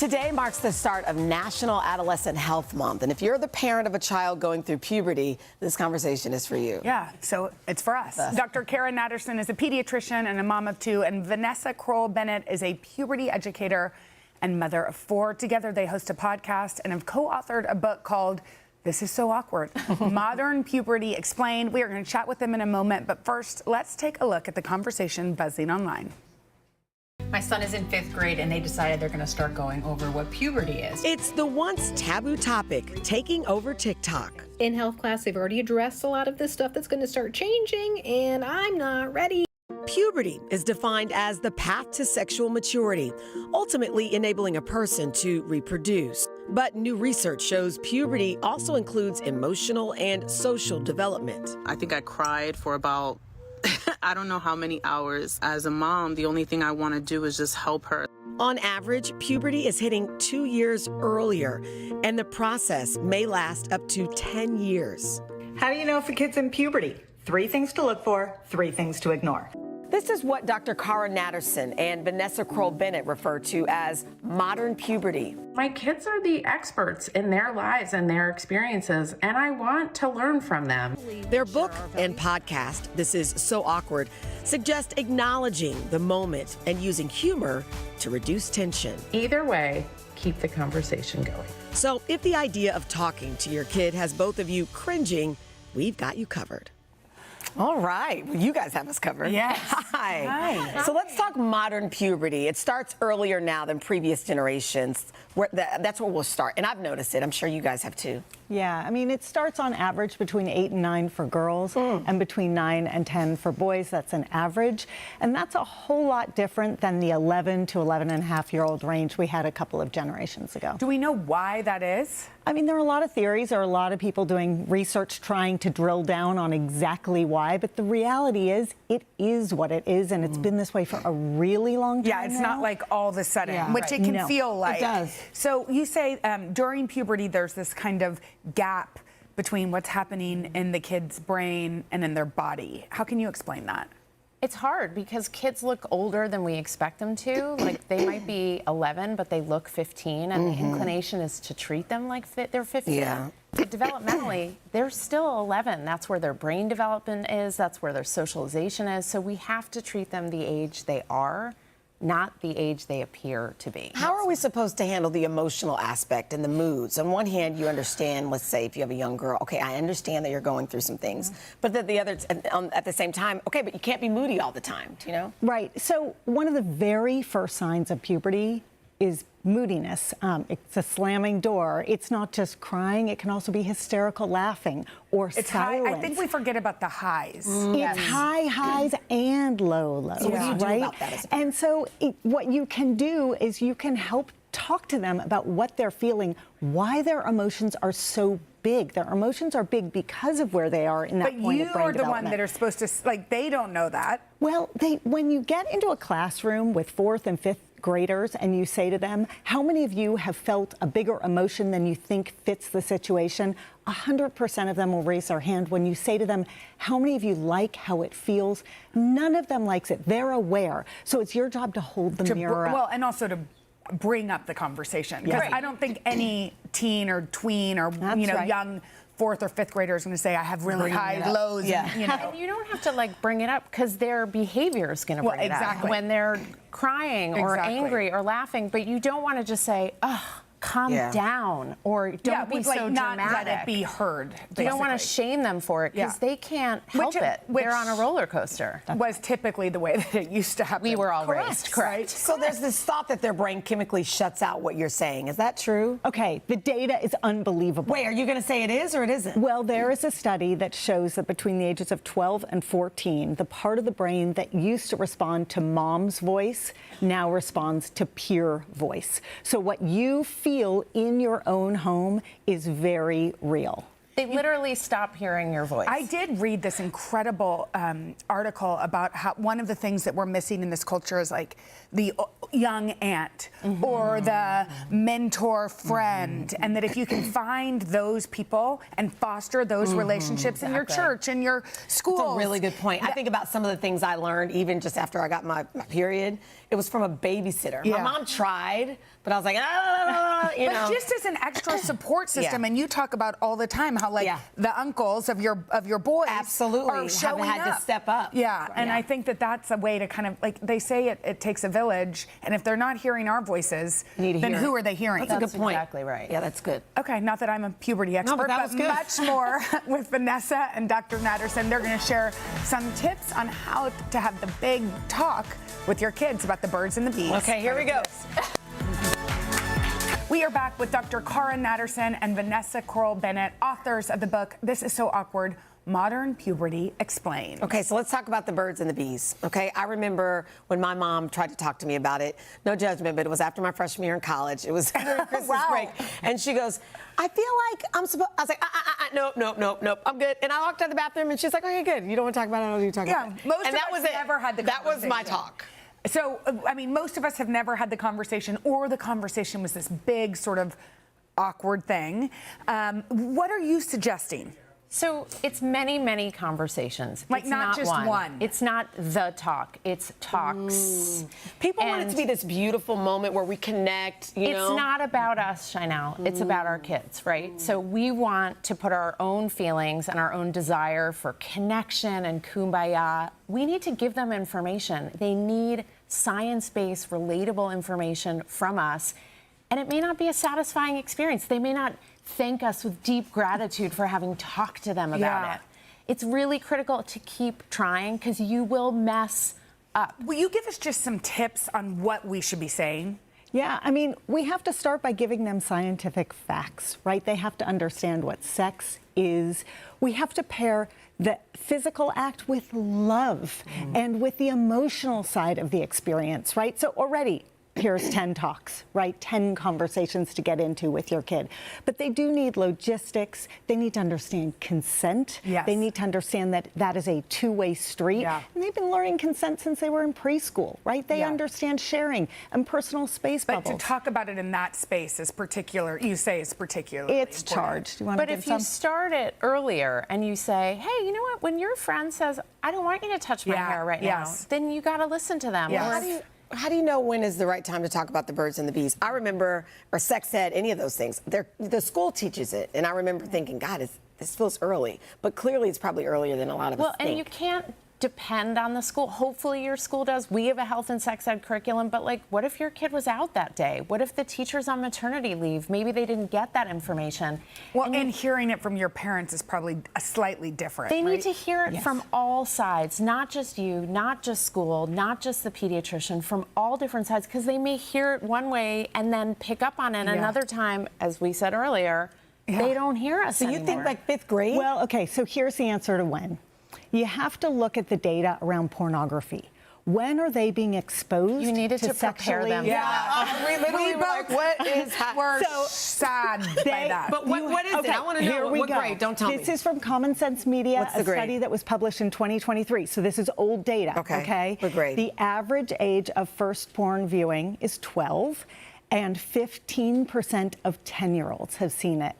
Today marks the start of National Adolescent Health Month. And if you're the parent of a child going through puberty, this conversation is for you. Yeah, so it's for us. Dr. Cara Natterson is a pediatrician and a mom of two, and Vanessa Kroll Bennett is a puberty educator and mother of four. Together, they host a podcast and have co-authored a book called This Is So Awkward, Modern Puberty Explained. We are going to chat with them in a moment, but first, let's take a look at the conversation buzzing online. My son is in 5th grade, and they decided they're going to start going over what puberty is. It's the once taboo topic taking over TikTok. In health class, they've already addressed a lot of this stuff that's going to start changing, and I'm not ready. Puberty is defined as the path to sexual maturity, ultimately enabling a person to reproduce. But new research shows puberty also includes emotional and social development. I think I cried for about I don't know how many hours. As a mom, the only thing I want to do is just help her. On average, puberty is hitting 2 years earlier, and the process may last up to 10 years. How do you know if a kid's in puberty? 3 things to look for, 3 things to ignore. This is what Dr. Cara Natterson and Vanessa Kroll Bennett refer to as modern puberty. My kids are the experts in their lives and their experiences, and I want to learn from them. Their book and podcast, This Is So Awkward, suggest acknowledging the moment and using humor to reduce tension. Either way, keep the conversation going. So if the idea of talking to your kid has both of you cringing, we've got you covered. All right. Well, you guys have us covered. Yes. Hi. Hi. So let's talk modern puberty. It starts earlier now than previous generations. That's where we'll start. And I've noticed it. I'm sure you guys have too. Yeah, I mean, it starts on average between 8 and 9 for girls and between 9 and 10 for boys. That's an average. And that's a whole lot different than the 11 to 11-and-a-half-year-old range we had a couple of generations ago. Do we know why that is? I mean, there are a lot of theories. There are a lot of people doing research trying to drill down on exactly why. But the reality is, it is what it is. And it's been this way for a really long time. Yeah, it's not like all of a sudden, which it can feel like. It does. So you say during puberty, there's this kind of gap between what's happening in the kid's brain and in their body. How can you explain that? It's hard because kids look older than we expect them to. Like, they might be 11, but they look 15, and the inclination is to treat them like they're 15. Yeah. But developmentally, they're still 11. That's where their brain development is. That's where their socialization is. So we have to treat them the age they are, not the age they appear to be. How are we supposed to handle the emotional aspect and the moods? On one hand, you understand, let's say if you have a young girl, okay, I understand that you're going through some things, but at the same time, okay, but you can't be moody all the time, you know? Right. So one of the very first signs of puberty is moodiness. It's a slamming door. It's not just crying. It can also be hysterical laughing or It's silence. high. I think we forget about the highs. It's high highs and low lows. So what do you do right? about that? And so what you can do is you can help talk to them about what they're feeling, why their emotions are so big. Their emotions are big because of where they are in that point of brain development. But you are the one that are supposed to, like, they don't know that. Well, when you get into a classroom with 4th and 5th graders and you say to them, how many of you have felt a bigger emotion than you think fits the situation? 100% of them will raise their hand. When you say to them, how many of you like how it feels? None of them likes it. They're aware. So it's your job to hold the mirror up. Well, and also to bring up the conversation. Because I don't think any teen or tween or young 4th or 5th grader is going to say, I have really high lows. Yeah. And, you know. And you don't have to, like, bring it up because their behavior is going to bring it up when they're crying or angry or laughing. But you don't want to just say, oh, calm down, or don't be so not dramatic. let it be heard. Basically. You don't want to shame them for it because they can't help it. They're on a roller coaster. Was typically the way that it used to happen. We were all raised, correct. Right? So there's this thought that their brain chemically shuts out what you're saying. Is that true? Okay, the data is unbelievable. Wait, are you going to say it is or it isn't? Well, there is a study that shows that between the ages of 12 and 14, the part of the brain that used to respond to mom's voice now responds to peer voice. So what you feel in your own home is very real. They literally stop hearing your voice. I did read this incredible article about how one of the things that we're missing in this culture is like the young aunt or the mentor friend, and that if you can find those people and foster those relationships in your church and your schools. That's a really good point. I think about some of the things I learned even just after I got my period. It was from a babysitter. My mom tried, but I was like, you know. But just as an extra support system, and you talk about all the time how like the uncles of your boys absolutely are showing have had up. to step up. And I think that that's a way to kind of like they say it takes a village, and if they're not hearing our voices, then who are they hearing? That's a good point. Exactly right. Yeah, that's good. Okay, not that I'm a puberty expert, but much more with Vanessa and Dr. Natterson. They're going to share some tips on how to have the big talk with your kids about the birds and the bees. Okay, here we go. We are back with Dr. Cara Natterson and Vanessa Kroll Bennett, authors of the book This Is So Awkward, Modern Puberty Explained. Okay, so let's talk about the birds and the bees, okay? I remember when my mom tried to talk to me about it. No judgment, but it was after my freshman year in college. It was during Christmas break. And she goes, I feel like I'm supposed... I was like, nope, I'm good. And I walked out of the bathroom, and she's like, okay, good. You don't want to talk about it, I don't want you to talk about it. Most of us never had the conversation. That was my talk. So, I mean, most of us have never had the conversation, or the conversation was this big sort of awkward thing. What are you suggesting? So it's many, many conversations. Like it's not just one. It's not the talk. It's talks. People want it to be this beautiful moment where we connect, you know? It's not about us, Sheinelle. It's about our kids, right? So we want to put our own feelings and our own desire for connection and kumbaya. We need to give them information. They need science-based, relatable information from us. And it may not be a satisfying experience. They may not thank us with deep gratitude for having talked to them about it. It's really critical to keep trying because you will mess up. Will you give us just some tips on what we should be saying? Yeah, I mean, we have to start by giving them scientific facts, right? They have to understand what sex is. We have to pair the physical act with love and with the emotional side of the experience, right? So already, here's 10 talks, right? 10 conversations to get into with your kid. But they do need logistics. They need to understand consent. Yes. They need to understand that that is a two-way street. Yeah. And they've been learning consent since they were in preschool, right? They understand sharing and personal space bubbles. But to talk about it in that space is particularly It's charged. But if you start it earlier and you say, hey, you know what? When your friend says, I don't want you to touch my hair right now, then you got to listen to them. Yes. How do you know when is the right time to talk about the birds and the bees? I remember, or sex ed, any of those things. The school teaches it, and I remember thinking, God, this feels early. But clearly, it's probably earlier than a lot of us think. Well, and you can't depend on the school. Hopefully your school does. We have a health and sex ed curriculum, but like, what if your kid was out that day? What if the teacher's on maternity leave? Maybe they didn't get that information. Well, and hearing it from your parents is probably slightly different. They need to hear it from all sides, not just you, not just school, not just the pediatrician, from all different sides, because they may hear it one way and then pick up on it another time, as we said earlier, they don't hear us anymore. So you think like 5th grade? Well, okay, so here's the answer to when. You have to look at the data around pornography. When are they being exposed? You needed to prepare them. We literally were like, what is happening? We're sad by that. But what is it? I want to know. What grade? Don't tell me. This is from Common Sense Media, a study that was published in 2023. So this is old data, okay? What grade? The average age of first porn viewing is 12, and 15% of 10-year-olds have seen it.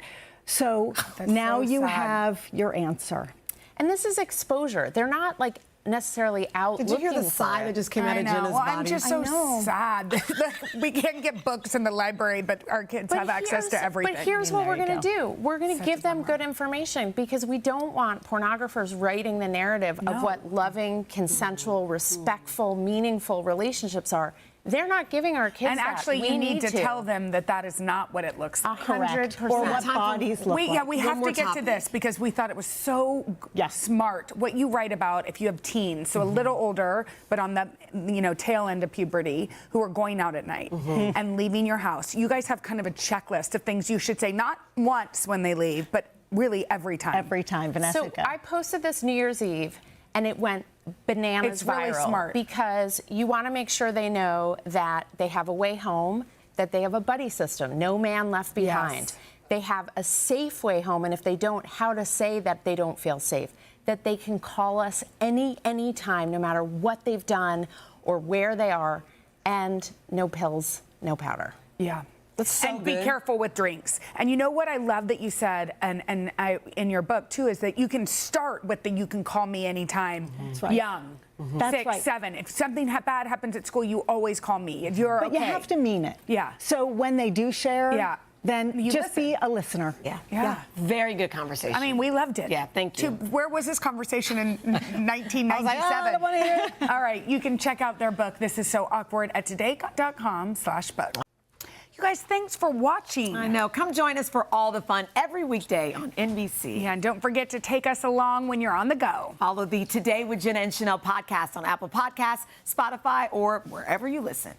So now you have your answer. And this is exposure. They're not like necessarily out looking for it. Did you hear the sigh that just came out of Jenna's body? I'm just so sad. We can't get books in the library, but our kids have access to everything. But here's what we're going to do. We're going to give them good information because we don't want pornographers writing the narrative of what loving, consensual, respectful, meaningful relationships are. They're not giving our kids and that. actually, you need to tell them that that is not what it looks like. 100%. Or what bodies look like. Yeah, we have to get to this because we thought it was so smart. What you write about if you have teens, so a little older, but on the tail end of puberty, who are going out at night and leaving your house. You guys have kind of a checklist of things you should say, not once when they leave, but really every time. Every time, Vanessa. So I posted this New Year's Eve, and it went bananas it's viral. Really smart. Because you want to make sure they know that they have a way home, that they have a buddy system, no man left behind. they have a safe way home, and if they don't, how to say that they don't feel safe, that they can call us any time, no matter what they've done or where they are, and no pills, no powder. Yeah. So be careful with drinks. And you know what I love that you said, and I, in your book too, is that you can start with the "you can call me anytime" young. That's 6, right. 7. If something bad happens at school, you always call me. If you're But you have to mean it. Yeah. So when they do share, then You just listen. be a listener. Yeah. Very good conversation. I mean, we loved it. Yeah, thank you. Where was this conversation in 1997? I was like, oh, I don't want to hear it. All right, you can check out their book, This Is So Awkward, at today.com/book. You guys, thanks for watching. I know. Come join us for all the fun every weekday on NBC. Yeah, and don't forget to take us along when you're on the go. Follow the Today with Jenna and Sheinelle podcast on Apple Podcasts, Spotify, or wherever you listen.